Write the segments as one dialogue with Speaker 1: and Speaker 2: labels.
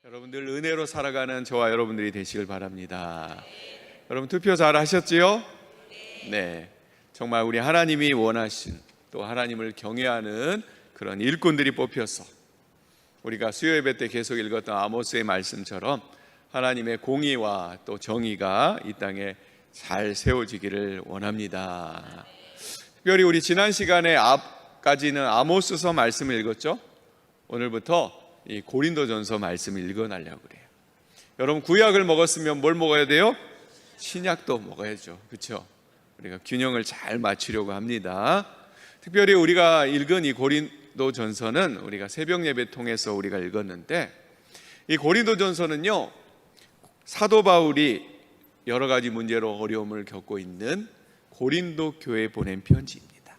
Speaker 1: 여러분들 은혜로 살아가는 저와 여러분들이 되시길 바랍니다. 여러분 투표 잘 하셨지요? 네, 정말 우리 하나님이 원하신, 또 하나님을 경외하는 그런 일꾼들이 뽑혀서 우리가 수요 예배 때 계속 읽었던 아모스의 말씀처럼 하나님의 공의와 또 정의가 이 땅에 잘 세워지기를 원합니다. 특별히 우리 지난 시간에 앞까지는 아모스서 말씀을 읽었죠. 오늘부터 이 고린도전서 말씀을 읽어나려고 그래요. 여러분 구약을 먹었으면 뭘 먹어야 돼요? 신약도 먹어야죠. 그렇죠? 우리가 균형을 잘 맞추려고 합니다. 특별히 우리가 읽은 이 고린도전서는 우리가 새벽 예배 통해서 우리가 읽었는데, 이 고린도전서는요, 사도 바울이 여러 가지 문제로 어려움을 겪고 있는 고린도 교회에 보낸 편지입니다.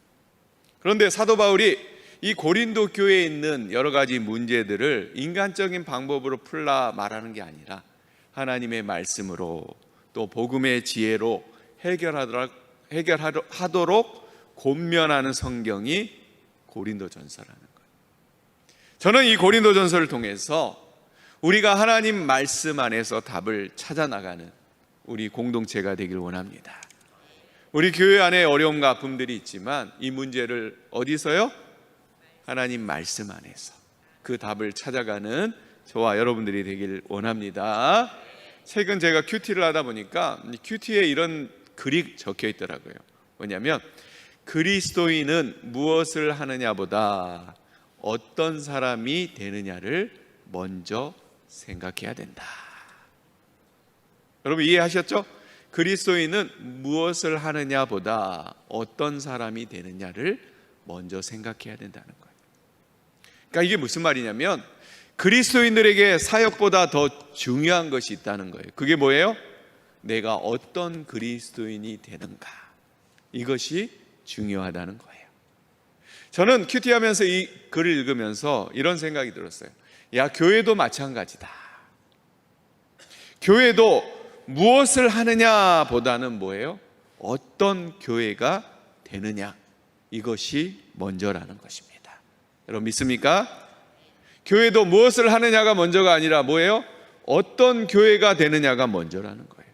Speaker 1: 그런데 사도 바울이 이 고린도 교회에 있는 여러 가지 문제들을 인간적인 방법으로 풀라 말하는 게 아니라 하나님의 말씀으로 또 복음의 지혜로 해결하도록 권면하는 성경이 고린도전서라는 거예요. 저는 이 고린도전서를 통해서 우리가 하나님 말씀 안에서 답을 찾아 나가는 우리 공동체가 되길 원합니다. 우리 교회 안에 어려움과 아픔들이 있지만 이 문제를 어디서요? 하나님 말씀 안에서 그 답을 찾아가는 저와 여러분들이 되길 원합니다. 최근 제가 큐티를 하다 보니까 큐티에 이런 글이 적혀 있더라고요. 뭐냐면 그리스도인은 무엇을 하느냐보다 어떤 사람이 되느냐를 먼저 생각해야 된다. 여러분 이해하셨죠? 그리스도인은 무엇을 하느냐보다 어떤 사람이 되느냐를 먼저 생각해야 된다는 거예요. 그러니까 이게 무슨 말이냐면 그리스도인들에게 사역보다 더 중요한 것이 있다는 거예요. 그게 뭐예요? 내가 어떤 그리스도인이 되는가, 이것이 중요하다는 거예요. 저는 큐티하면서 이 글을 읽으면서 이런 생각이 들었어요. 야, 교회도 마찬가지다. 교회도 무엇을 하느냐 보다는 뭐예요? 어떤 교회가 되느냐, 이것이 먼저라는 것입니다. 여러분 믿습니까? 교회도 무엇을 하느냐가 먼저가 아니라 뭐예요? 어떤 교회가 되느냐가 먼저라는 거예요.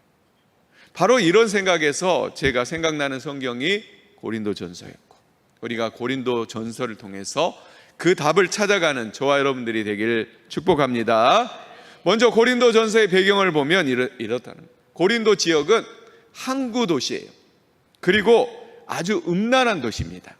Speaker 1: 바로 이런 생각에서 제가 생각나는 성경이 고린도전서였고, 우리가 고린도전서를 통해서 그 답을 찾아가는 저와 여러분들이 되기를 축복합니다. 먼저 고린도전서의 배경을 보면 이렇다는 거예요. 고린도 지역은 항구 도시예요. 그리고 아주 음란한 도시입니다.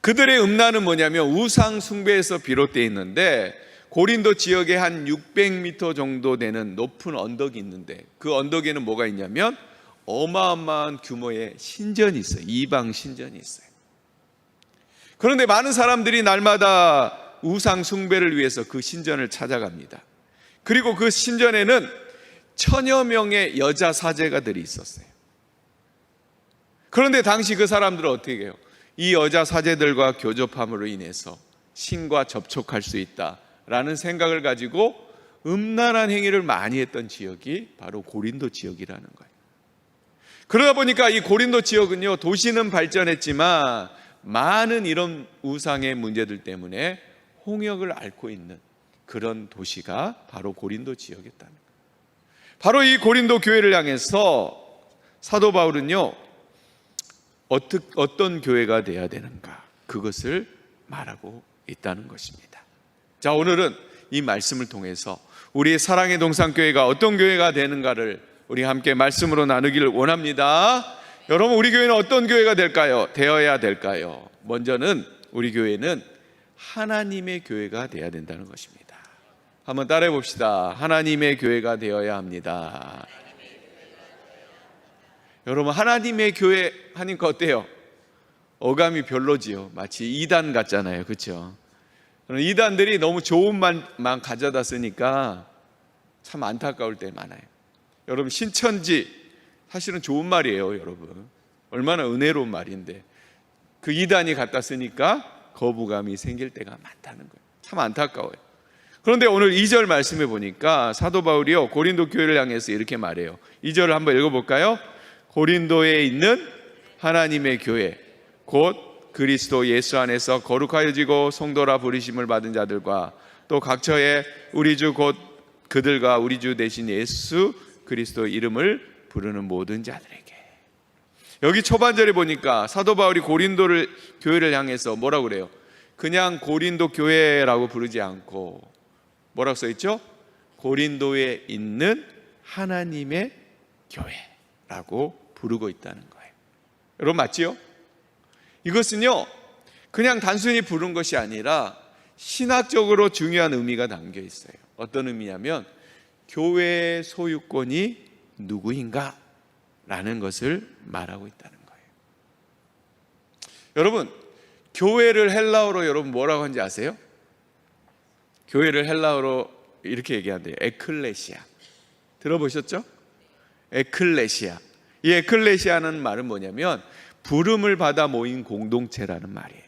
Speaker 1: 그들의 음란은 뭐냐면 우상 숭배에서 비롯되어 있는데, 고린도 지역에 한 600m 정도 되는 높은 언덕이 있는데 그 언덕에는 뭐가 있냐면 어마어마한 규모의 신전이 있어요. 이방 신전이 있어요. 그런데 많은 사람들이 날마다 우상 숭배를 위해서 그 신전을 찾아갑니다. 그리고 그 신전에는 1000여 명의 여자 사제가들이 있었어요. 그런데 당시 그 사람들은 어떻게 해요? 이 여자 사제들과 교접함으로 인해서 신과 접촉할 수 있다라는 생각을 가지고 음란한 행위를 많이 했던 지역이 바로 고린도 지역이라는 거예요. 그러다 보니까 이 고린도 지역은요, 도시는 발전했지만 많은 이런 우상의 문제들 때문에 홍역을 앓고 있는 그런 도시가 바로 고린도 지역이었다는 거예요. 바로 이 고린도 교회를 향해서 사도 바울은요, 어떤 교회가 되어야 되는가, 그것을 말하고 있다는 것입니다. 자, 오늘은 이 말씀을 통해서 우리 사랑의 동산교회가 어떤 교회가 되는가를 우리 함께 말씀으로 나누기를 원합니다. 여러분, 우리 교회는 어떤 교회가 되어야 될까요? 먼저는 우리 교회는 하나님의 교회가 되어야 된다는 것입니다. 한번 따라해 봅시다. 하나님의 교회가 되어야 합니다. 여러분, 하나님의 교회 하니까 어때요? 어감이 별로지요. 마치 이단 같잖아요. 그렇죠? 이단들이 너무 좋은 말만 가져다 쓰니까 참 안타까울 때 많아요. 여러분, 신천지 사실은 좋은 말이에요. 여러분, 얼마나 은혜로운 말인데 그 이단이 갖다 쓰니까 거부감이 생길 때가 많다는 거예요. 참 안타까워요. 그런데 오늘 2절 말씀해 보니까 사도 바울이요, 고린도 교회를 향해서 이렇게 말해요. 2절을 한번 읽어볼까요? 고린도에 있는 하나님의 교회, 곧 그리스도 예수 안에서 거룩하여지고 성도라 부르심을 받은 자들과 또 각처에 우리 주 곧 그들과 우리 주 대신 예수 그리스도 이름을 부르는 모든 자들에게. 여기 초반절에 보니까 사도 바울이 고린도를 교회를 향해서 뭐라고 그래요? 그냥 고린도 교회라고 부르지 않고 뭐라고 써있죠? 고린도에 있는 하나님의 교회라고 부르고 있다는 거예요. 여러분 맞지요? 이것은요 그냥 단순히 부른 것이 아니라 신학적으로 중요한 의미가 담겨 있어요. 어떤 의미냐면 교회의 소유권이 누구인가? 라는 것을 말하고 있다는 거예요. 여러분, 교회를 헬라어로 여러분 뭐라고 하는지 아세요? 교회를 헬라어로 이렇게 얘기한대요. 에클레시아. 들어보셨죠? 에클레시아. 이 에클레시아는 말은 뭐냐면 부름을 받아 모인 공동체라는 말이에요.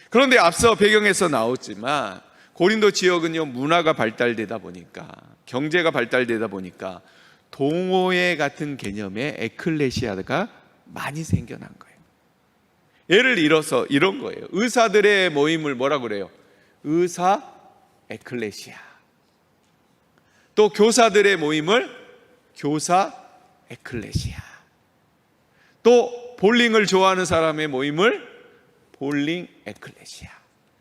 Speaker 1: 그런데 앞서 배경에서 나왔지만 고린도 지역은요 문화가 발달되다 보니까, 경제가 발달되다 보니까 동호회 같은 개념의 에클레시아가 많이 생겨난 거예요. 예를 들어서 이런 거예요. 의사들의 모임을 뭐라고 그래요? 의사 에클레시아. 또 교사들의 모임을 교사 에클레시아. 또 볼링을 좋아하는 사람의 모임을 볼링 에클레시아.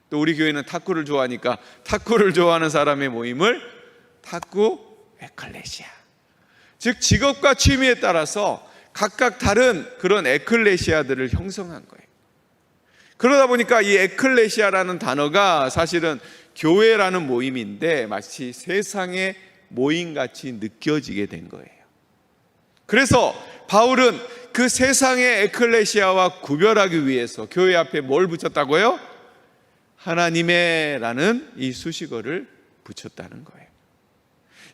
Speaker 1: 또 우리 교회는 탁구를 좋아하니까 탁구를 좋아하는 사람의 모임을 탁구 에클레시아. 즉 직업과 취미에 따라서 각각 다른 그런 에클레시아들을 형성한 거예요. 그러다 보니까 이 에클레시아라는 단어가 사실은 교회라는 모임인데 마치 세상의 모임같이 느껴지게 된 거예요. 그래서 바울은 그 세상의 에클레시아와 구별하기 위해서 교회 앞에 뭘 붙였다고요? 하나님의 라는 이 수식어를 붙였다는 거예요.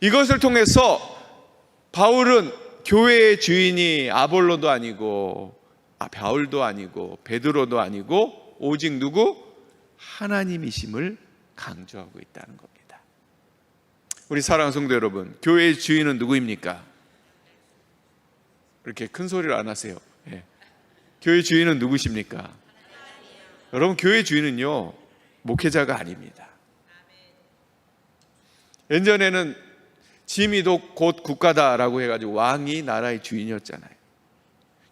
Speaker 1: 이것을 통해서 바울은 교회의 주인이 아볼로도 아니고 바울도 아니고 베드로도 아니고 오직 누구? 하나님이심을 강조하고 있다는 겁니다. 우리 사랑하는 성도 여러분, 교회의 주인은 누구입니까? 이렇게 큰 소리를 안 하세요. 네. 교회 주인은 누구십니까? 여러분, 교회 주인은요 목회자가 아닙니다. 예전에는 짐이도 곧 국가다라고 해가지고 왕이 나라의 주인이었잖아요.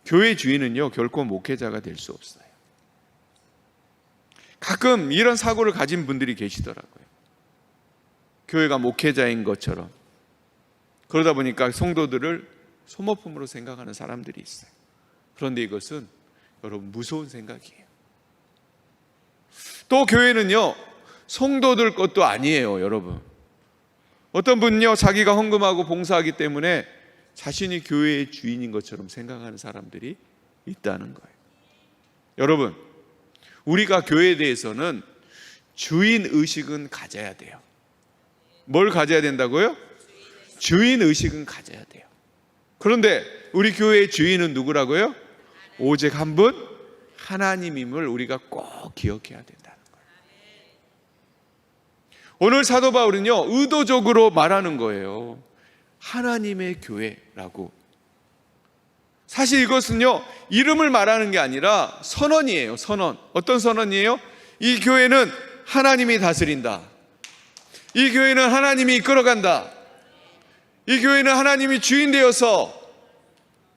Speaker 1: 교회 주인은요 결코 목회자가 될 수 없어요. 가끔 이런 사고를 가진 분들이 계시더라고요. 교회가 목회자인 것처럼. 그러다 보니까 성도들을 소모품으로 생각하는 사람들이 있어요. 그런데 이것은 여러분 무서운 생각이에요. 또 교회는요 성도들 것도 아니에요. 여러분, 어떤 분은요 자기가 헌금하고 봉사하기 때문에 자신이 교회의 주인인 것처럼 생각하는 사람들이 있다는 거예요. 여러분, 우리가 교회에 대해서는 주인의식은 가져야 돼요. 뭘 가져야 된다고요? 주인의식은 가져야 돼요. 그런데 우리 교회의 주인은 누구라고요? 오직 한 분, 하나님임을 우리가 꼭 기억해야 된다는 거예요. 오늘 사도 바울은요 의도적으로 말하는 거예요. 하나님의 교회라고. 사실 이것은요 이름을 말하는 게 아니라 선언이에요. 선언. 어떤 선언이에요? 이 교회는 하나님이 다스린다. 이 교회는 하나님이 이끌어간다. 이 교회는 하나님이 주인 되어서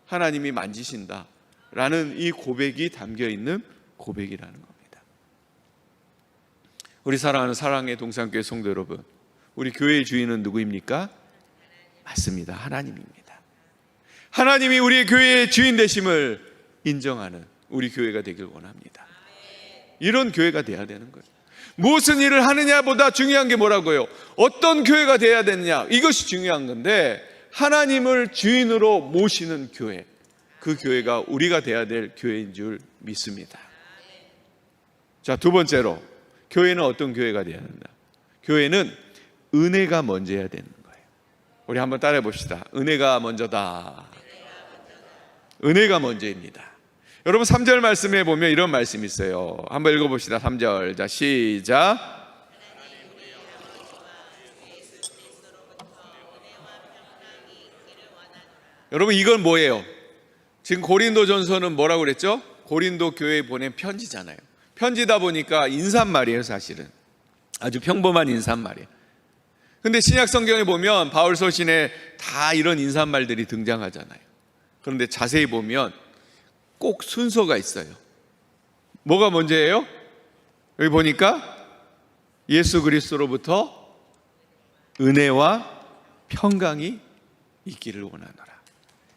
Speaker 1: 하나님이 만지신다 라는 이 고백이 담겨있는 고백이라는 겁니다. 우리 사랑하는 사랑의 동산교회 성도 여러분, 우리 교회의 주인은 누구입니까? 맞습니다. 하나님입니다. 하나님이 우리의 교회의 주인 되심을 인정하는 우리 교회가 되길 원합니다. 이런 교회가 돼야 되는 거예요. 무슨 일을 하느냐보다 중요한 게 뭐라고요? 어떤 교회가 돼야 되느냐, 이것이 중요한 건데 하나님을 주인으로 모시는 교회, 그 교회가 우리가 돼야 될 교회인 줄 믿습니다. 자, 두 번째로 교회는 어떤 교회가 돼야 된다? 교회는 은혜가 먼저야 되는 거예요. 우리 한번 따라해 봅시다. 은혜가 먼저다. 은혜가 먼저입니다. 여러분 3절 말씀에 보면 이런 말씀이 있어요. 한번 읽어봅시다. 3절. 자, 시작. 여러분 이건 뭐예요? 지금 고린도전서는 뭐라고 그랬죠? 고린도 교회에 보낸 편지잖아요. 편지다 보니까 인사말이에요. 사실은 아주 평범한 인사말이에요. 근데 신약 성경에 보면 바울 서신에 다 이런 인사말들이 등장하잖아요. 그런데 자세히 보면 꼭 순서가 있어요. 뭐가 먼저예요? 여기 보니까 예수 그리스도로부터 은혜와 평강이 있기를 원하노라.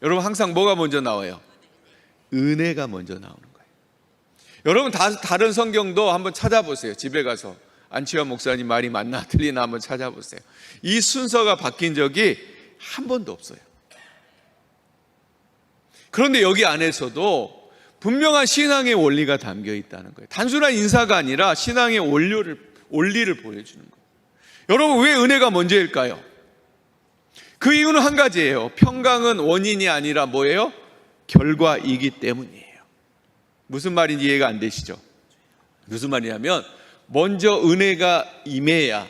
Speaker 1: 여러분, 항상 뭐가 먼저 나와요? 은혜가 먼저 나오는 거예요. 여러분, 다른 성경도 한번 찾아보세요. 집에 가서 안치환 목사님 말이 맞나 틀리나 한번 찾아보세요. 이 순서가 바뀐 적이 한 번도 없어요. 그런데 여기 안에서도 분명한 신앙의 원리가 담겨 있다는 거예요. 단순한 인사가 아니라 신앙의 원리를 보여주는 거예요. 여러분, 왜 은혜가 먼저일까요? 그 이유는 한 가지예요. 평강은 원인이 아니라 뭐예요? 결과이기 때문이에요. 무슨 말인지 이해가 안 되시죠? 무슨 말이냐면 먼저 은혜가 임해야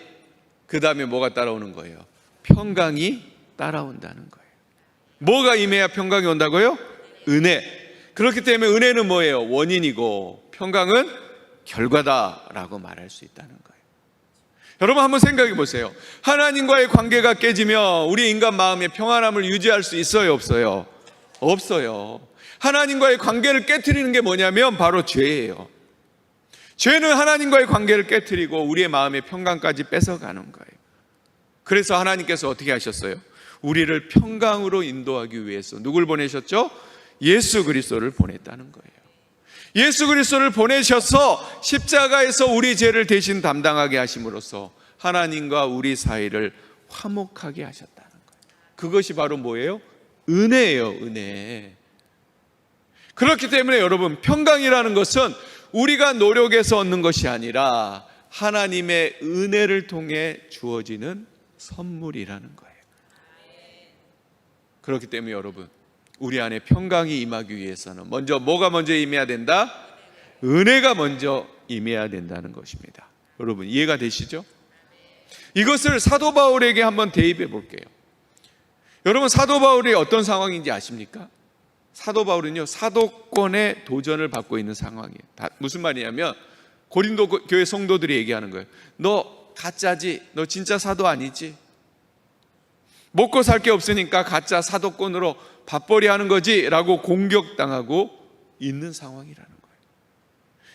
Speaker 1: 그 다음에 뭐가 따라오는 거예요? 평강이 따라온다는 거예요. 뭐가 임해야 평강이 온다고요? 은혜. 그렇기 때문에 은혜는 뭐예요? 원인이고 평강은 결과다라고 말할 수 있다는 거예요. 여러분, 한번 생각해 보세요. 하나님과의 관계가 깨지면 우리 인간 마음의 평안함을 유지할 수 있어요, 없어요? 없어요. 하나님과의 관계를 깨트리는 게 뭐냐면 바로 죄예요. 죄는 하나님과의 관계를 깨트리고 우리의 마음의 평강까지 뺏어가는 거예요. 그래서 하나님께서 어떻게 하셨어요? 우리를 평강으로 인도하기 위해서 누굴 보내셨죠? 예수 그리스도를 보냈다는 거예요. 예수 그리스도를 보내셔서 십자가에서 우리 죄를 대신 담당하게 하심으로써 하나님과 우리 사이를 화목하게 하셨다는 거예요. 그것이 바로 뭐예요? 은혜예요, 은혜. 그렇기 때문에 여러분, 평강이라는 것은 우리가 노력해서 얻는 것이 아니라 하나님의 은혜를 통해 주어지는 선물이라는 거예요. 그렇기 때문에 여러분, 우리 안에 평강이 임하기 위해서는 먼저 뭐가 먼저 임해야 된다? 은혜가 먼저 임해야 된다는 것입니다. 여러분, 이해가 되시죠? 이것을 사도 바울에게 한번 대입해 볼게요. 여러분, 사도 바울이 어떤 상황인지 아십니까? 사도 바울은요, 사도권의 도전을 받고 있는 상황이에요. 무슨 말이냐면 고린도 교회 성도들이 얘기하는 거예요. 너 가짜지? 너 진짜 사도 아니지? 먹고 살 게 없으니까 가짜 사도권으로 밥벌이 하는 거지? 라고 공격당하고 있는 상황이라는 거예요.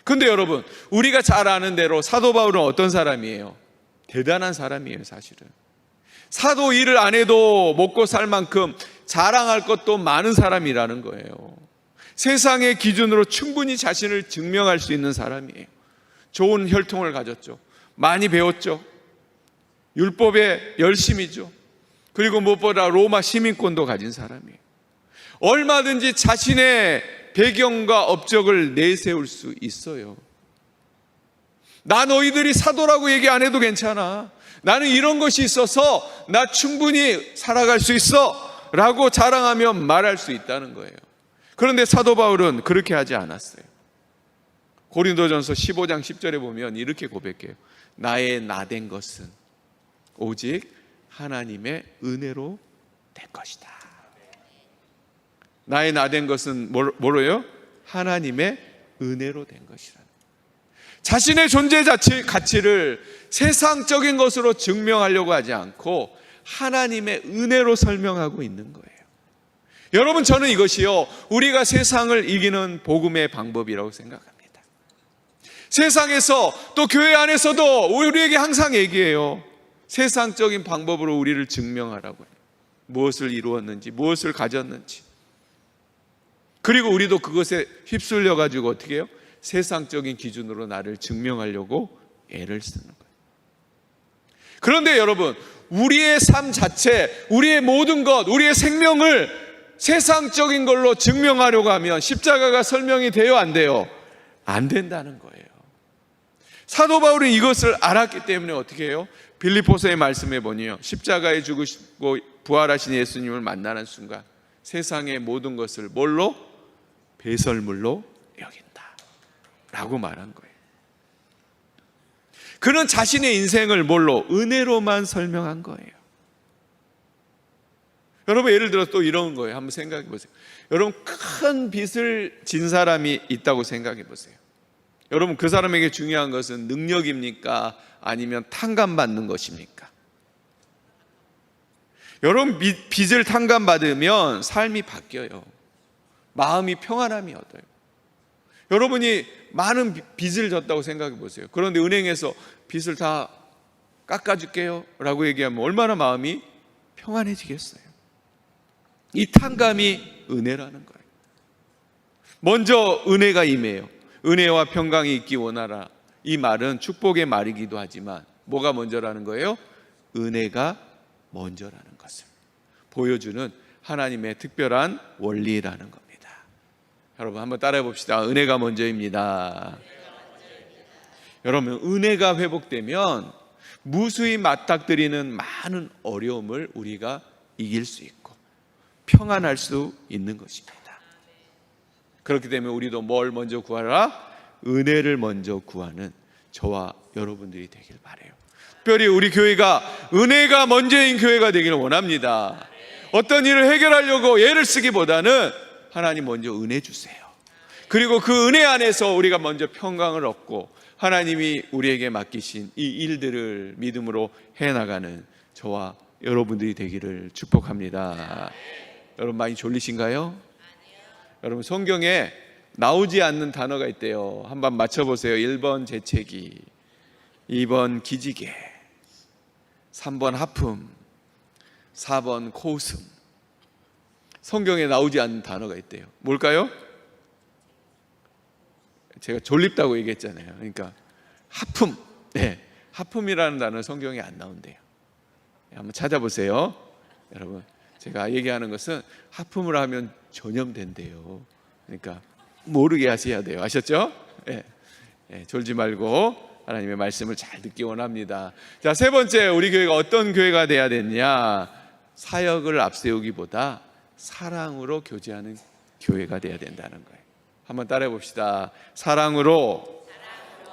Speaker 1: 근데 여러분, 우리가 잘 아는 대로 사도 바울은 어떤 사람이에요? 대단한 사람이에요, 사실은. 사도 일을 안 해도 먹고 살 만큼 자랑할 것도 많은 사람이라는 거예요. 세상의 기준으로 충분히 자신을 증명할 수 있는 사람이에요. 좋은 혈통을 가졌죠. 많이 배웠죠. 율법에 열심이죠. 그리고 무엇보다 로마 시민권도 가진 사람이에요. 얼마든지 자신의 배경과 업적을 내세울 수 있어요. 나 너희들이 사도라고 얘기 안 해도 괜찮아. 나는 이런 것이 있어서 나 충분히 살아갈 수 있어 라고 자랑하며 말할 수 있다는 거예요. 그런데 사도 바울은 그렇게 하지 않았어요. 고린도전서 15장 10절에 보면 이렇게 고백해요. 나의 나된 것은 오직 하나님의 은혜로 된 것이다. 나의 나된 것은 뭐로요? 하나님의 은혜로 된 것이라. 자신의 존재 가치를 세상적인 것으로 증명하려고 하지 않고 하나님의 은혜로 설명하고 있는 거예요. 여러분, 저는 이것이요, 우리가 세상을 이기는 복음의 방법이라고 생각합니다. 세상에서 또 교회 안에서도 우리에게 항상 얘기해요. 세상적인 방법으로 우리를 증명하라고요. 무엇을 이루었는지, 무엇을 가졌는지. 그리고 우리도 그것에 휩쓸려 가지고 어떻게 해요? 세상적인 기준으로 나를 증명하려고 애를 쓰는 거예요. 그런데 여러분, 우리의 삶 자체, 우리의 모든 것, 우리의 생명을 세상적인 걸로 증명하려고 하면 십자가가 설명이 돼요, 안 돼요? 안 된다는 거예요. 사도 바울은 이것을 알았기 때문에 어떻게 해요? 빌립보서의 말씀에 보니요, 십자가에 죽으시고 부활하신 예수님을 만나는 순간 세상의 모든 것을 뭘로? 배설물로 여긴다 라고 말한 거예요. 그는 자신의 인생을 뭘로? 은혜로만 설명한 거예요. 여러분, 예를 들어 또 이런 거예요. 한번 생각해 보세요. 여러분, 큰 빚을 진 사람이 있다고 생각해 보세요. 여러분, 그 사람에게 중요한 것은 능력입니까? 아니면 탕감받는 것입니까? 여러분, 빚을 탕감받으면 삶이 바뀌어요. 마음이 평안함이 얻어요. 여러분이 많은 빚을 졌다고 생각해 보세요. 그런데 은행에서 빚을 다 깎아줄게요 라고 얘기하면 얼마나 마음이 평안해지겠어요. 이 탕감이 은혜라는 거예요. 먼저 은혜가 임해요. 은혜와 평강이 있기 원하라. 이 말은 축복의 말이기도 하지만 뭐가 먼저라는 거예요? 은혜가 먼저라는 것을 보여주는 하나님의 특별한 원리라는 겁니다. 여러분, 한번 따라해 봅시다. 은혜가 먼저입니다. 여러분, 은혜가 회복되면 무수히 맞닥뜨리는 많은 어려움을 우리가 이길 수 있고 평안할 수 있는 것입니다. 그렇기 때문에 우리도 뭘 먼저 구하라? 은혜를 먼저 구하는 저와 여러분들이 되길 바라요. 특별히 우리 교회가 은혜가 먼저인 교회가 되기를 원합니다. 어떤 일을 해결하려고 애를 쓰기보다는 하나님 먼저 은혜 주세요. 그리고 그 은혜 안에서 우리가 먼저 평강을 얻고 하나님이 우리에게 맡기신 이 일들을 믿음으로 해나가는 저와 여러분들이 되기를 축복합니다. 여러분, 많이 졸리신가요? 여러분, 성경에 나오지 않는 단어가 있대요. 한번 맞춰보세요. 1번 재채기, 2번 기지개, 3번 하품, 4번 코웃음. 성경에 나오지 않는 단어가 있대요. 뭘까요? 제가 졸립다고 얘기했잖아요. 그러니까 하품. 네, 하품이라는 단어는 성경에 안 나온대요. 한번 찾아보세요. 여러분, 제가 얘기하는 것은 하품을 하면 전염된대요. 그러니까 모르게 하셔야 돼요. 아셨죠? 네. 네, 졸지 말고 하나님의 말씀을 잘 듣기 원합니다. 자, 세 번째, 우리 교회가 어떤 교회가 돼야 되느냐? 사역을 앞세우기보다 사랑으로 교제하는 교회가 돼야 된다는 거예요. 한번 따라해 봅시다. 사랑으로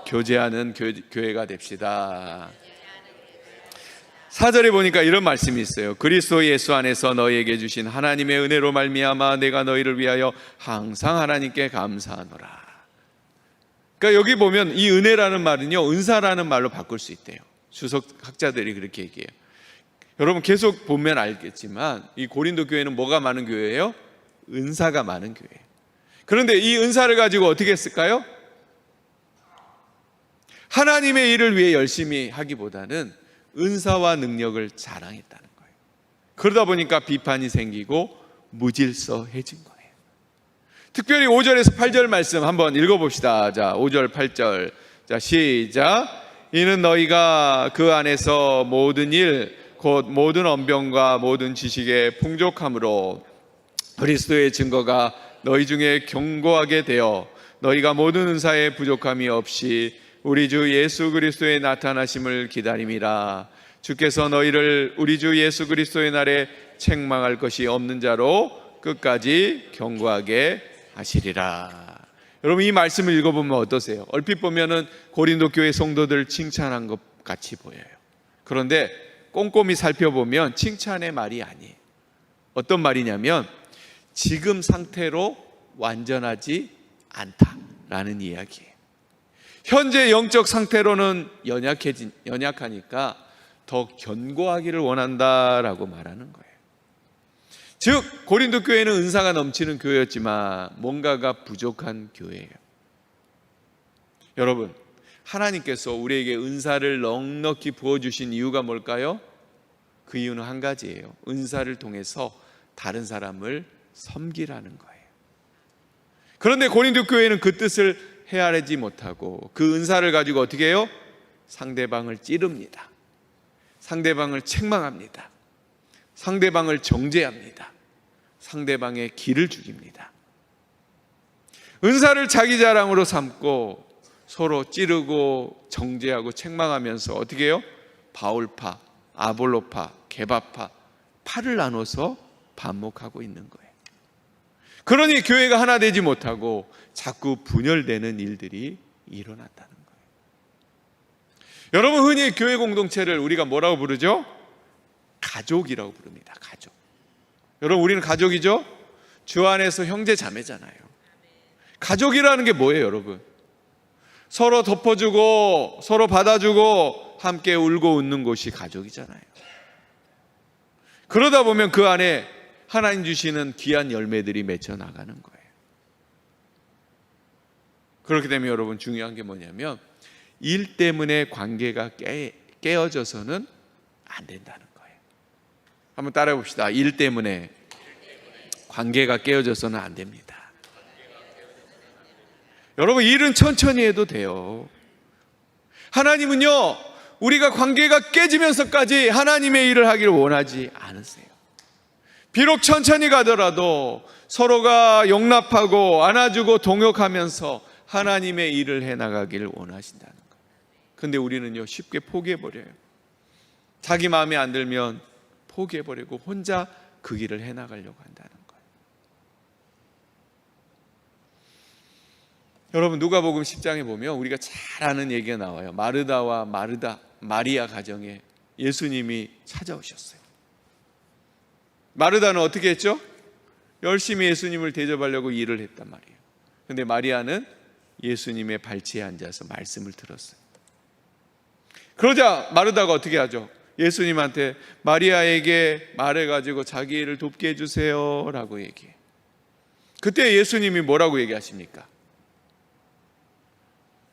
Speaker 1: 교제하는 교회가 됩시다. 4절에 보니까 이런 말씀이 있어요. 그리스도 예수 안에서 너희에게 주신 하나님의 은혜로 말미암아 내가 너희를 위하여 항상 하나님께 감사하노라. 그러니까 여기 보면 이 은혜라는 말은요, 은사라는 말로 바꿀 수 있대요. 주석학자들이 그렇게 얘기해요. 여러분, 계속 보면 알겠지만 이 고린도 교회는 뭐가 많은 교회예요? 은사가 많은 교회예요. 그런데 이 은사를 가지고 어떻게 했을까요? 하나님의 일을 위해 열심히 하기보다는 은사와 능력을 자랑했다는 거예요. 그러다 보니까 비판이 생기고 무질서해진 거예요. 특별히 5절에서 8절 말씀 한번 읽어봅시다. 자, 5절 8절. 자, 시작. 이는 너희가 그 안에서 모든 일 곧 모든 언변과 모든 지식에 풍족함으로 그리스도의 증거가 너희 중에 견고하게 되어 너희가 모든 은사에 부족함이 없이 우리 주 예수 그리스도의 나타나심을 기다림이라. 주께서 너희를 우리 주 예수 그리스도의 날에 책망할 것이 없는 자로 끝까지 견고하게 하시리라. 여러분, 이 말씀을 읽어보면 어떠세요? 얼핏 보면은 고린도 교회 성도들 칭찬한 것 같이 보여요. 그런데 꼼꼼히 살펴보면 칭찬의 말이 아니에요. 어떤 말이냐면 지금 상태로 완전하지 않다라는 이야기예요. 현재 영적 상태로는 연약하니까 더 견고하기를 원한다라고 말하는 거예요. 즉, 고린도 교회는 은사가 넘치는 교회였지만 뭔가가 부족한 교회예요. 여러분, 하나님께서 우리에게 은사를 넉넉히 부어주신 이유가 뭘까요? 그 이유는 한 가지예요. 은사를 통해서 다른 사람을 섬기라는 거예요. 그런데 고린도 교회는 그 뜻을 헤아리지 못하고 그 은사를 가지고 어떻게 해요? 상대방을 찌릅니다. 상대방을 책망합니다. 상대방을 정죄합니다. 상대방의 기를 죽입니다. 은사를 자기 자랑으로 삼고 서로 찌르고 정죄하고 책망하면서 어떻게 해요? 바울파, 아볼로파, 게바파, 파를 나눠서 반목하고 있는 거예요. 그러니 교회가 하나 되지 못하고 자꾸 분열되는 일들이 일어났다는 거예요. 여러분, 흔히 교회 공동체를 우리가 뭐라고 부르죠? 가족이라고 부릅니다. 가족. 여러분, 우리는 가족이죠? 주 안에서 형제 자매잖아요. 가족이라는 게 뭐예요, 여러분? 서로 덮어주고 서로 받아주고 함께 울고 웃는 곳이 가족이잖아요. 그러다 보면 그 안에 하나님 주시는 귀한 열매들이 맺혀 나가는 거예요. 그렇게 되면 여러분 중요한 게 뭐냐면 일 때문에 관계가 깨어져서는 안 된다는 거예요. 한번 따라해 봅시다. 일 때문에 관계가 깨어져서는 안 됩니다. 여러분 일은 천천히 해도 돼요. 하나님은요 우리가 관계가 깨지면서까지 하나님의 일을 하기를 원하지 않으세요. 비록 천천히 가더라도 서로가 용납하고 안아주고 동역하면서 하나님의 일을 해나가기를 원하신다는 거예요. 그런데 우리는요 쉽게 포기해버려요. 자기 마음에 안 들면 포기해버리고 혼자 그 길을 해나가려고 한다는 거예요. 여러분 누가복음 10장에 보면 우리가 잘 아는 얘기가 나와요. 마르다와 마리아 가정에 예수님이 찾아오셨어요. 마르다는 어떻게 했죠? 열심히 예수님을 대접하려고 일을 했단 말이에요. 그런데 마리아는 예수님의 발치에 앉아서 말씀을 들었어요. 그러자 마르다가 어떻게 하죠? 예수님한테 마리아에게 말해가지고 자기 일을 돕게 해주세요 라고 얘기해요. 그때 예수님이 뭐라고 얘기하십니까?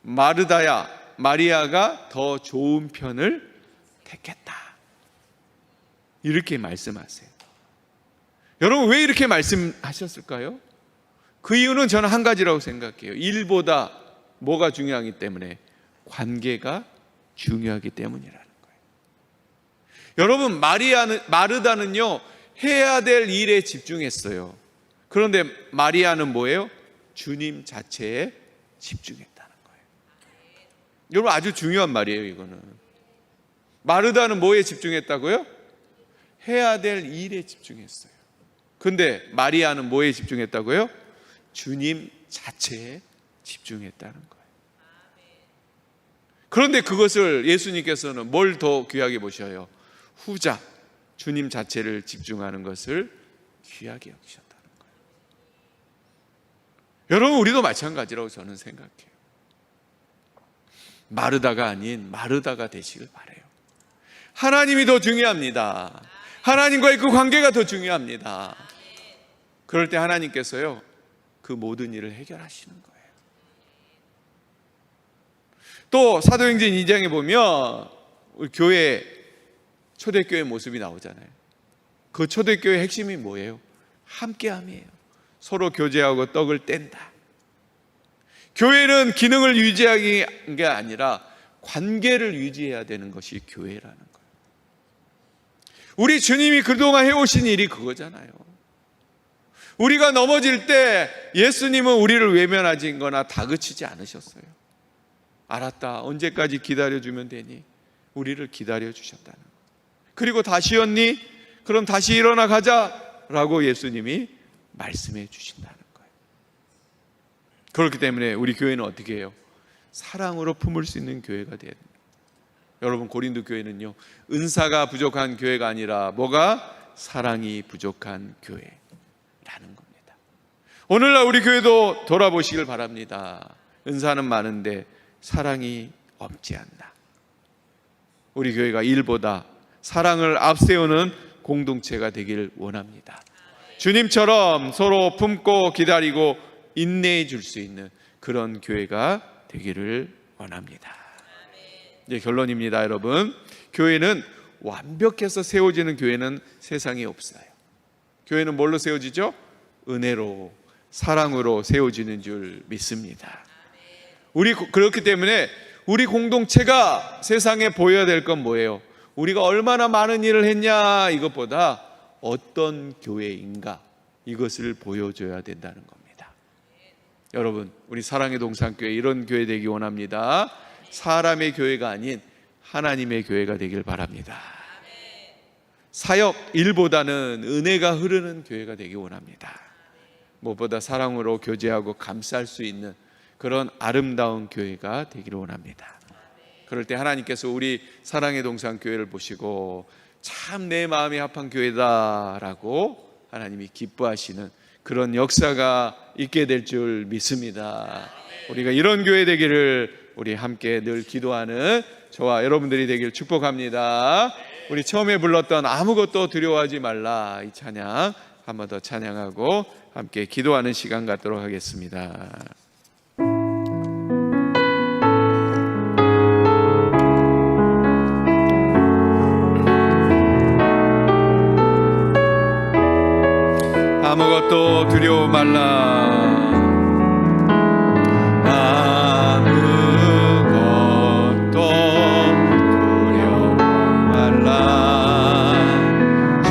Speaker 1: 마르다야, 마리아가 더 좋은 편을 택했다, 이렇게 말씀하세요. 여러분 왜 이렇게 말씀하셨을까요? 그 이유는 저는 한 가지라고 생각해요. 일보다 뭐가 중요하기 때문에? 관계가 중요하기 때문이라는 거예요. 여러분 마르다는요 해야 될 일에 집중했어요. 그런데 마리아는 뭐예요? 주님 자체에 집중했다는 거예요. 여러분 아주 중요한 말이에요. 이거는 마르다는 뭐에 집중했다고요? 해야 될 일에 집중했어요. 근데 마리아는 뭐에 집중했다고요? 주님 자체에 집중했다는 거예요. 그런데 그것을 예수님께서는 뭘 더 귀하게 보셔요? 후자, 주님 자체를 집중하는 것을 귀하게 여기셨다는 거예요. 여러분 우리도 마찬가지라고 저는 생각해요. 마르다가 아닌 마르다가 되시길 바라요. 하나님이 더 중요합니다. 하나님과의 그 관계가 더 중요합니다. 그럴 때 하나님께서요 그 모든 일을 해결하시는 거예요. 또 사도행전 2장에 보면 우리 교회 초대교회 모습이 나오잖아요. 그 초대교회 핵심이 뭐예요? 함께함이에요. 서로 교제하고 떡을 뗀다. 교회는 기능을 유지하는 게 아니라 관계를 유지해야 되는 것이 교회라는 거예요. 우리 주님이 그동안 해오신 일이 그거잖아요. 우리가 넘어질 때 예수님은 우리를 외면하거나 다그치지 않으셨어요. 알았다, 언제까지 기다려주면 되니? 우리를 기다려주셨다는 거예요. 그리고 다시 왔니? 그럼 다시 일어나 가자 라고 예수님이 말씀해 주신다는 거예요. 그렇기 때문에 우리 교회는 어떻게 해요? 사랑으로 품을 수 있는 교회가 돼야 됩니다. 여러분 고린도 교회는요 은사가 부족한 교회가 아니라 뭐가? 사랑이 부족한 교회라는 겁니다. 오늘날 우리 교회도 돌아보시길 바랍니다. 은사는 많은데 사랑이 없지 않나. 우리 교회가 일보다 사랑을 앞세우는 공동체가 되길 원합니다. 주님처럼 서로 품고 기다리고 인내해 줄 수 있는 그런 교회가 되기를 원합니다. 이제 결론입니다. 여러분, 교회는 완벽해서 세워지는 교회는 세상에 없어요. 교회는 뭘로 세워지죠? 은혜로, 사랑으로 세워지는 줄 믿습니다. 그렇기 때문에 우리 공동체가 세상에 보여야 될 건 뭐예요? 우리가 얼마나 많은 일을 했냐 이것보다 어떤 교회인가 이것을 보여줘야 된다는 겁니다. 여러분 우리 사랑의 동산교회 이런 교회 되기 원합니다. 사람의 교회가 아닌 하나님의 교회가 되길 바랍니다. 사역 일보다는 은혜가 흐르는 교회가 되기 원합니다. 무엇보다 사랑으로 교제하고 감쌀 수 있는 그런 아름다운 교회가 되기를 원합니다. 그럴 때 하나님께서 우리 사랑의 동산교회를 보시고 참 내 마음에 합한 교회다라고 하나님이 기뻐하시는 그런 역사가 있게 될 줄 믿습니다. 우리가 이런 교회 되기를 우리 함께 늘 기도하는 저와 여러분들이 되길 축복합니다. 우리 처음에 불렀던 아무것도 두려워하지 말라, 이 찬양 한 번 더 찬양하고 함께 기도하는 시간 갖도록 하겠습니다. 아무것도 두려워 말라, 아무것도 두려워 말라. 주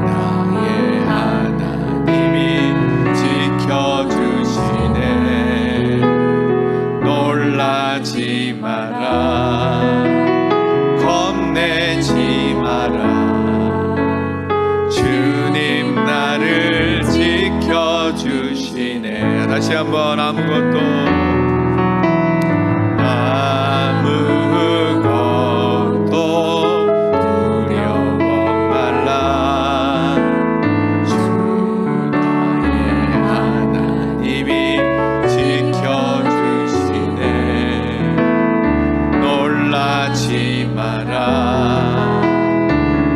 Speaker 1: 나의 하나님이 지켜주시네. 놀라지 마라, 겁내지 마라. 주님 나를 지켜주시네. 다시 한번 아무것도 두려워 말라. 주 나의 하나님이 지켜주시네. 놀라지 마라,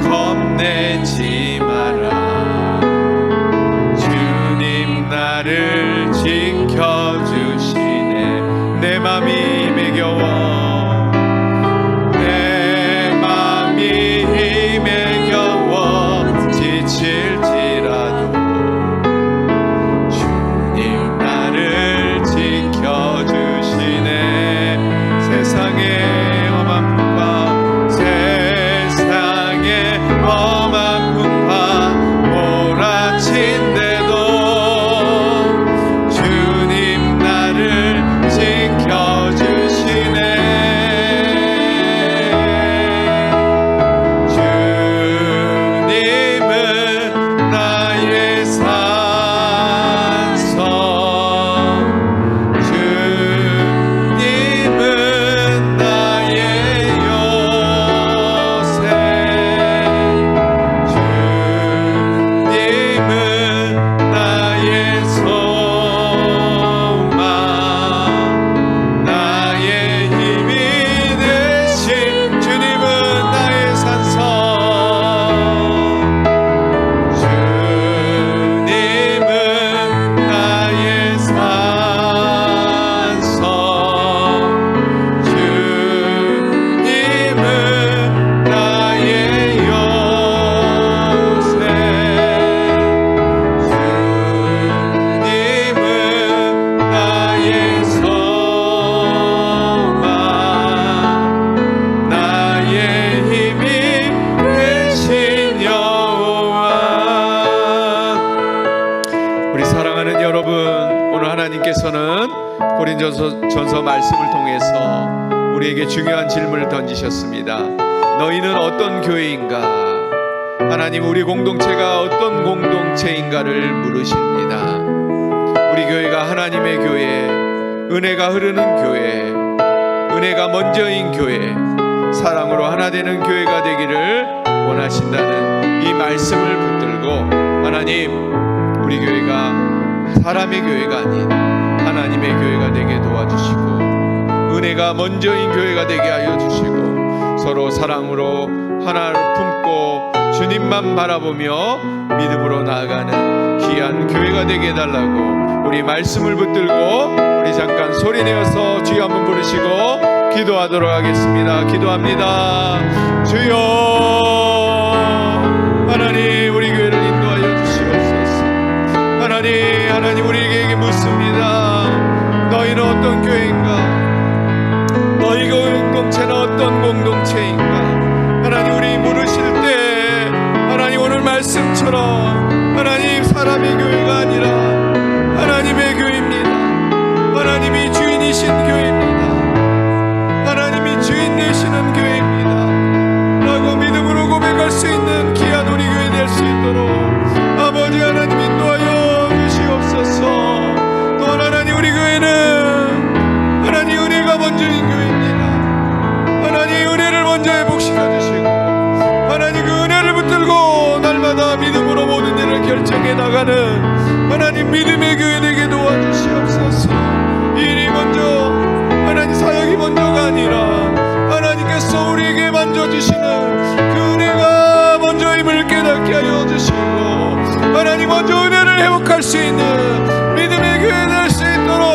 Speaker 1: 겁내지 마라. 주님 나를 지켜주시네. 내 맘이 힘에 겨워, 내 맘이 힘에 겨워 지칠지라도 주님 나를 지켜주시네. 세상에 험한 풍파, 세상에 험한 풍파 몰아친대도 주님 나를 지켜주시네. 주님은 나의 산성, 주님은 나의 요새, 주님은 나의 소망, 나의 힘이 되신 주님은 나의 산성, 주님은 나의 산성, 주님은 나의 요새, 주님은 나의 소망, 나의 힘이 되신 여호와. 우리 사랑하는 여러분, 오늘 하나님께서는 고린도전서 말씀을 통해서 우리에게 중요한 질문을 던지셨습니다. 너희는 어떤 교회인가? 하나님, 우리 공동체가 어떤 공동체인가를 물으십니다. 우리 교회가 하나님의 교회, 은혜가 흐르는 교회, 은혜가 먼저인 교회, 사랑으로 하나 되는 교회가 되기를 원하신다는 이 말씀을 붙들고, 하나님, 우리 교회가 사람의 교회가 아닌 하나님의 교회가 되게 도와주시고, 은혜가 먼저인 교회가 되게 하여 주시고, 서로 사랑으로 하나를 품고 주님만 바라보며 믿음으로 나아가는 귀한 교회가 되게 해달라고 우리 말씀을 붙들고 우리 잠깐 소리내어서 주여 한번 부르시고 기도하도록 하겠습니다. 기도합니다. 주여, 하나님, 우리 교회를 인도하여 주시옵소서. 하나님 우리에게 묻습니다. 너희는 어떤 교회인가? 너희 공동체는 어떤 공동체인가? 하나님, 우리 물으실 때 하나님 오늘 말씀처럼 하나님 사람의 교회가 아니라 하나님의 교회입니다. 하나님이 주인이신 교회입니다. 하나님이 주인 되시는 교회입니다 라고 믿음으로 고백할 수 있는 귀한 우리 교회 될 수 있도록 아버지 하나님 인도하여 주시옵소서. 또한 하나님, 우리 교회는 하나님 은혜가 먼저인 교회입니다. 하나님 은혜를 먼저 회복시켜 주시고 하나님 그 은혜를 붙들고 날마다 믿음으로 모든 일을 결정해 나가는 하나님 믿음의 교회 되게 도와주시옵소서. 이 일이 먼저 하나님 사역이 먼저가 아니라 하나님께서 우리에게 만져주시는 그 은혜가 먼저임을 깨닫게 하여 주시고, 하나님 먼저 은혜를 회복할 수 있는 믿음의 교회 될 수 있도록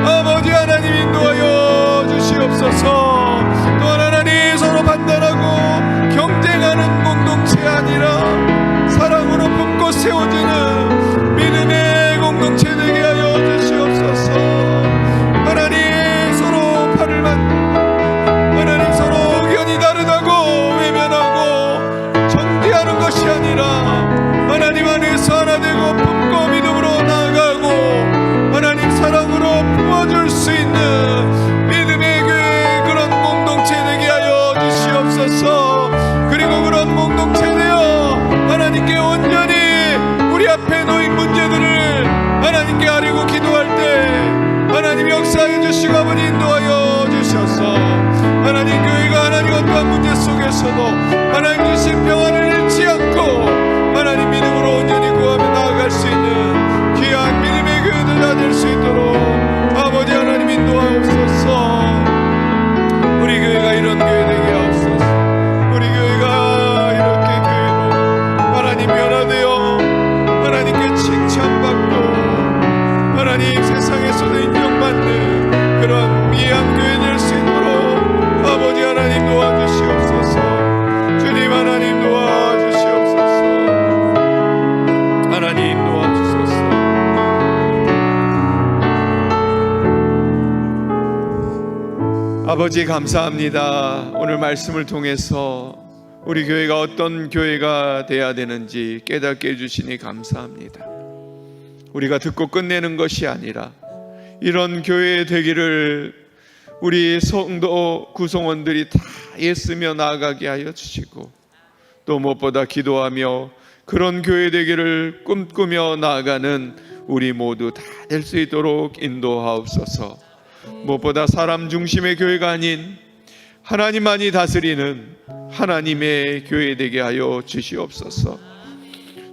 Speaker 1: 아버지 하나님 인도하여 주시옵소서. 또한 하나님 서로 판단하고 경쟁하는 공동체 아니라 사랑으로 품고 세워지는 믿음의 공동체 되게 하여 주시옵소서. 하나님 서로 팔을 만들고, 하나님 서로 의견이 다르다고 외면하고 정죄하는 것이 아니라 하나님 안에서 하나 되고 품고 믿음으로 나아가고 하나님 사랑으로 품어줄 수 있는 믿음의 교회, 그런 공동체 되게 하여 주시옵소서. 그리고 그런 공동체 되어 하나님께 온전히 우리 앞에 놓인 문제들을 하나님께 아뢰고 기도할 때 하나님 역사해 주시고 아버지 인도하여 주셔서 하나님 교회가 하나님 어떠한 문제 속에서도 하나님 주신 평안을 잃지 않고 하나님 믿음으로 온전히 구하며 나아갈 수 있는 귀한 믿음의 교회들 될 수 있도록 아버지 하나님 인도하옵소서. 우리 교회가 이런 교회 되게 하옵소서. 우리 교회가 이렇게 교회로 하나님 변화되어 하나님께 칭찬받고 하나님 세상에서도 인정받는 그런 귀한 교회 될 수 있도록 아버지 하나님 도와주시옵소서. 주님 하나님 도와주시옵소서. 하나님 도와주소서. 아버지 감사합니다. 오늘 말씀을 통해서 우리 교회가 어떤 교회가 돼야 되는지 깨닫게 해주시니 감사합니다. 우리가 듣고 끝내는 것이 아니라 이런 교회 되기를 우리 성도 구성원들이 다 애쓰며 나아가게 하여 주시고, 또 무엇보다 기도하며 그런 교회 되기를 꿈꾸며 나아가는 우리 모두 다 될 수 있도록 인도하옵소서. 무엇보다 사람 중심의 교회가 아닌 하나님만이 다스리는 하나님의 교회 되게 하여 주시옵소서.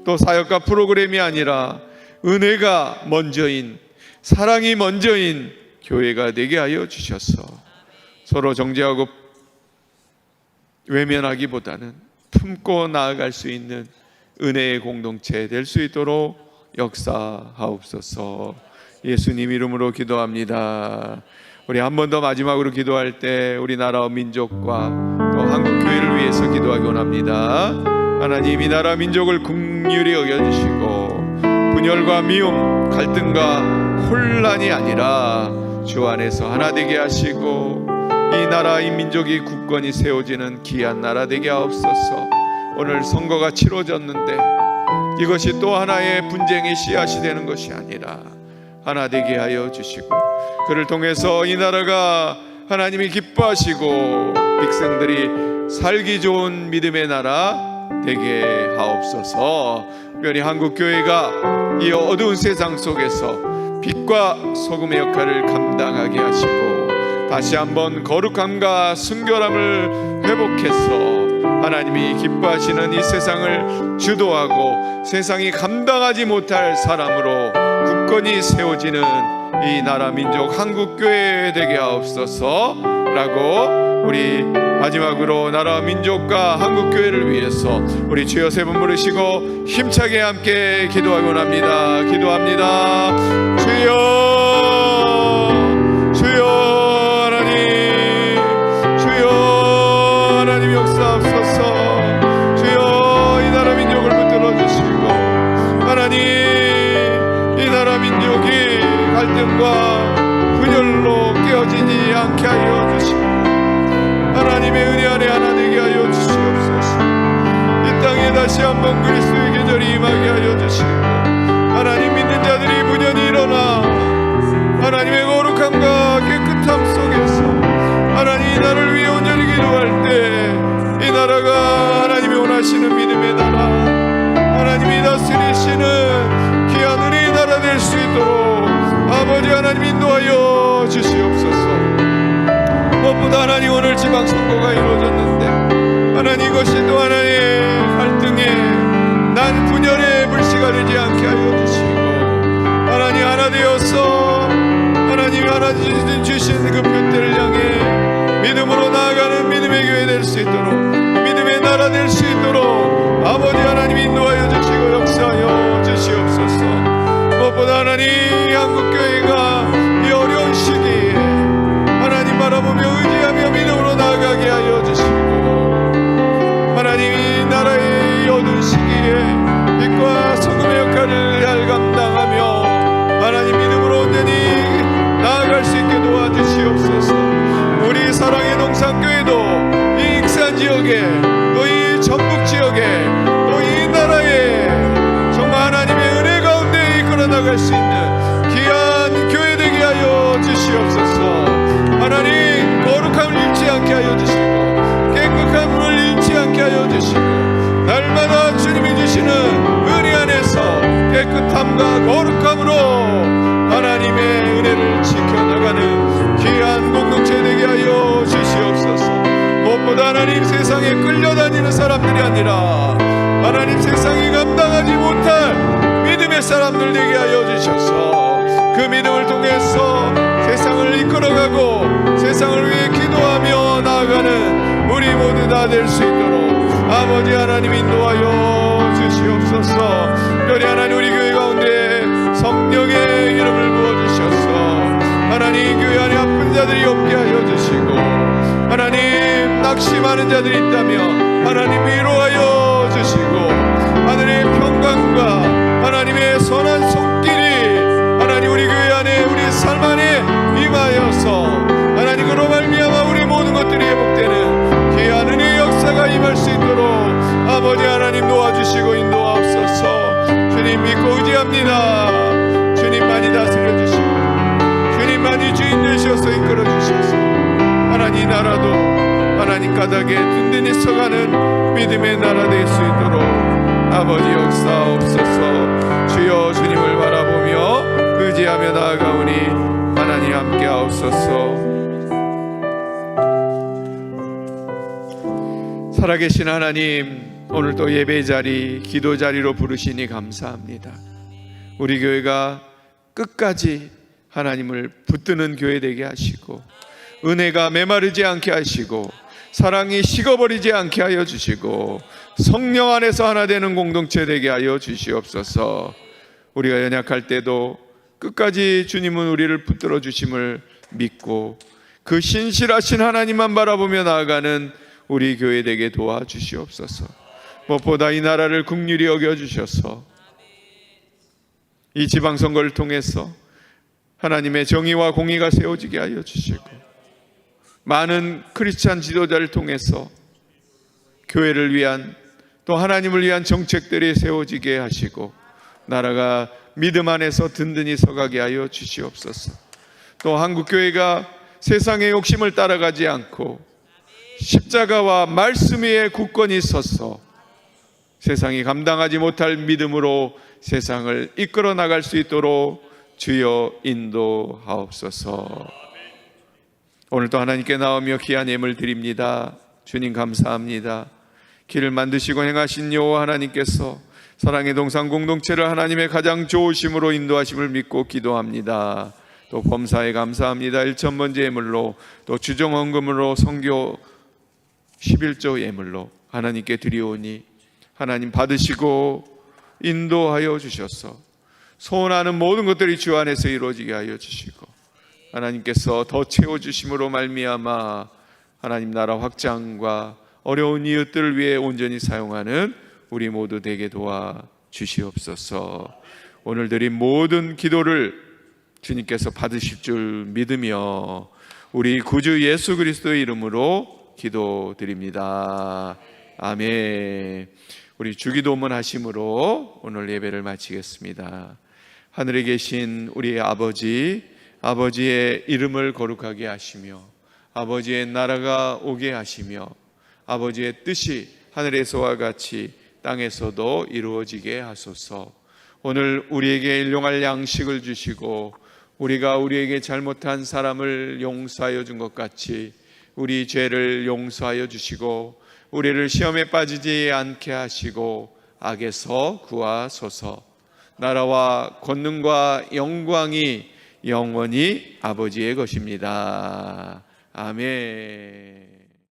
Speaker 1: 또 사역과 프로그램이 아니라 은혜가 먼저인, 사랑이 먼저인 교회가 되게 하여 주셔서 서로 정죄하고 외면하기보다는 품고 나아갈 수 있는 은혜의 공동체 될 수 있도록 역사하옵소서. 예수님 이름으로 기도합니다. 우리 한 번 더 마지막으로 기도할 때 우리나라와 민족과 또 한국 교회를 위해서 기도하기 원합니다. 하나님 이 나라 민족을 긍휼히 여겨주시고 분열과 미움, 갈등과 혼란이 아니라 주 안에서 하나 되게 하시고 이 나라 이 민족이 굳건히 세워지는 귀한 나라 되게 하옵소서. 오늘 선거가 치러졌는데 이것이 또 하나의 분쟁의 씨앗이 되는 것이 아니라 하나 되게 하여 주시고 그를 통해서 이 나라가 하나님이 기뻐하시고 백성들이 살기 좋은 믿음의 나라 되게 하옵소서. 특별히 한국교회가 이 어두운 세상 속에서 빛과 소금의 역할을 감당하게 하시고 다시 한번 거룩함과 순결함을 회복해서 하나님이 기뻐하시는 이 세상을 주도하고 세상이 감당하지 못할 사람으로 굳건히 세워지는 이 나라 민족 한국교회 되게 하옵소서 라고 우리 마지막으로 나라 민족과 한국교회를 위해서 우리 주여 세 번 부르시고 힘차게 함께 기도하기 원합니다. 기도합니다. 주여 주여 하나님 주여 하나님 역사하옵소서. 주여 이 나라 민족을 붙들어 주시고 하나님 이 나라 민족이 갈등과 분열로 깨어지지 않게 하여 주시고 하나님의 은혜 안에 하나 되게 하여 주시옵소서. 이 땅에 다시 한번 그리스도의 계절이 임하게 하여 주시고 하나님 믿는 자들이 분연히 일어나 하나님의 거룩함과 깨끗함 속에서 하나님 이 나라를 위해 온전히 기도할 때 이 나라가 하나님이 원하시는 믿음의 나라 하나님이 다스리시는 귀한 은혜의 나라 될 수 있도록 아버지 하나님 인도하여 주시옵소서. 무엇보다 하나님 오늘 지방선거가 이루어졌는데 하나님 이것이 또 하나의 갈등에 난 분열의 불씨가 되지 않게 하여 주시고 하나님 하나 되어서 하나님이 하나 주신 그 표대로 무엇보다 하나님 한국교회가 이 어려운 시기에 하나님 바라보며 의지하며 믿음으로 나아가게 하여 주시고, 하나님 이 나라의 어두운 시기에 빛과 소금의 역할을 잘 감당하며 하나님 믿음으로 온전히 나아갈 수 있게 도와주시옵소서. 우리 사랑의 동산교회도 이 익산 지역에, 또 이 전북 지역에, 또 이 나라에 정말 하나님의 은혜 가운데 이끌어 나갈 수 있는 귀한 교회 되게 하여 주시옵소서. 하나님 거룩함을 잃지 않게 하여 주시고, 깨끗함을 잃지 않게 하여 주시고, 날마다 주님이 주시는 은혜 안에서 깨끗함과 거룩함으로 하나님의 은혜를 지켜나가는 귀한 공동체 되게 하여 주시옵소서. 무엇보다 하나님 세상에 끌려다니는 사람들이 아니라 하나님 세상이 감당하지 못할 믿음의 사람들 되게 하여 주셔서 그 믿음을 통해서 세상을 이끌어가고 세상을 위해 기도하며 나아가는 우리 모두 다 될 수 있도록 아버지 하나님 인도하여 주시옵소서. 특별히 하나님 우리 교회 가운데 성령의 기름을 부어주셔서 하나님 교회 안에 아픈 자들이 없게 하여 주시고, 하나님 낙심하는 자들이 있다면 하나님 위로하여 주시고, 하늘의 평강과 하나님의 선한 손길이 하나님 우리 교회 안에 우리 삶 안에 임하여서 하나님 그로 말미암아 우리 모든 것들이 회복되는 귀한 은혜의 역사가 임할 수 있도록 아버지 하나님 도와주시고 인도하옵소서. 주님 믿고 의지합니다. 주님만이 다스려주시고 주님만이 주인 되셔서 이끌어주셔서 하나님 나라도 하나님 까닭에 든든히 서가는 믿음의 나라 될 수 있도록 아버지 역사옵소서. 주여 주님을 바라보며 의지하며 나아가오니 하나님 함께 하옵소서. 살아계신 하나님, 오늘 또 예배 자리, 기도 자리로 부르시니 감사합니다. 우리 교회가 끝까지 하나님을 붙드는 교회 되게 하시고, 은혜가 메마르지 않게 하시고, 사랑이 식어버리지 않게 하여 주시고, 성령 안에서 하나 되는 공동체 되게 하여 주시옵소서. 우리가 연약할 때도 끝까지 주님은 우리를 붙들어 주심을 믿고 그 신실하신 하나님만 바라보며 나아가는 우리 교회 되게 도와주시옵소서. 무엇보다 이 나라를 긍휼히 여겨주셔서 이 지방선거를 통해서 하나님의 정의와 공의가 세워지게 하여 주시고, 많은 크리스찬 지도자를 통해서 교회를 위한 또 하나님을 위한 정책들이 세워지게 하시고 나라가 믿음 안에서 든든히 서가게 하여 주시옵소서. 또 한국교회가 세상의 욕심을 따라가지 않고 십자가와 말씀 위에 굳건히 서서 세상이 감당하지 못할 믿음으로 세상을 이끌어 나갈 수 있도록 주여 인도하옵소서. 오늘도 하나님께 나오며 귀한 예물 드립니다. 주님 감사합니다. 길을 만드시고 행하신 여호와 하나님께서 사랑의 동산 공동체를 하나님의 가장 좋으심으로 인도하심을 믿고 기도합니다. 또 범사에 감사합니다. 1,000번째 예물로 또 주정헌금으로 선교 11조 예물로 하나님께 드리오니 하나님 받으시고 인도하여 주셔서 소원하는 모든 것들이 주 안에서 이루어지게 하여 주시고, 하나님께서 더 채워주심으로 말미암아 하나님 나라 확장과 어려운 이웃들을 위해 온전히 사용하는 우리 모두 되게 도와주시옵소서. 오늘 드린 모든 기도를 주님께서 받으실 줄 믿으며 우리 구주 예수 그리스도의 이름으로 기도드립니다. 아멘. 우리 주기도문 하심으로 오늘 예배를 마치겠습니다. 하늘에 계신 우리 아버지, 아버지의 이름을 거룩하게 하시며 아버지의 나라가 오게 하시며 아버지의 뜻이 하늘에서와 같이 땅에서도 이루어지게 하소서. 오늘 우리에게 일용할 양식을 주시고 우리가 우리에게 잘못한 사람을 용서하여 준 것 같이 우리 죄를 용서하여 주시고 우리를 시험에 빠지지 않게 하시고 악에서 구하소서. 나라와 권능과 영광이 영원히 아버지의 것입니다. 아멘.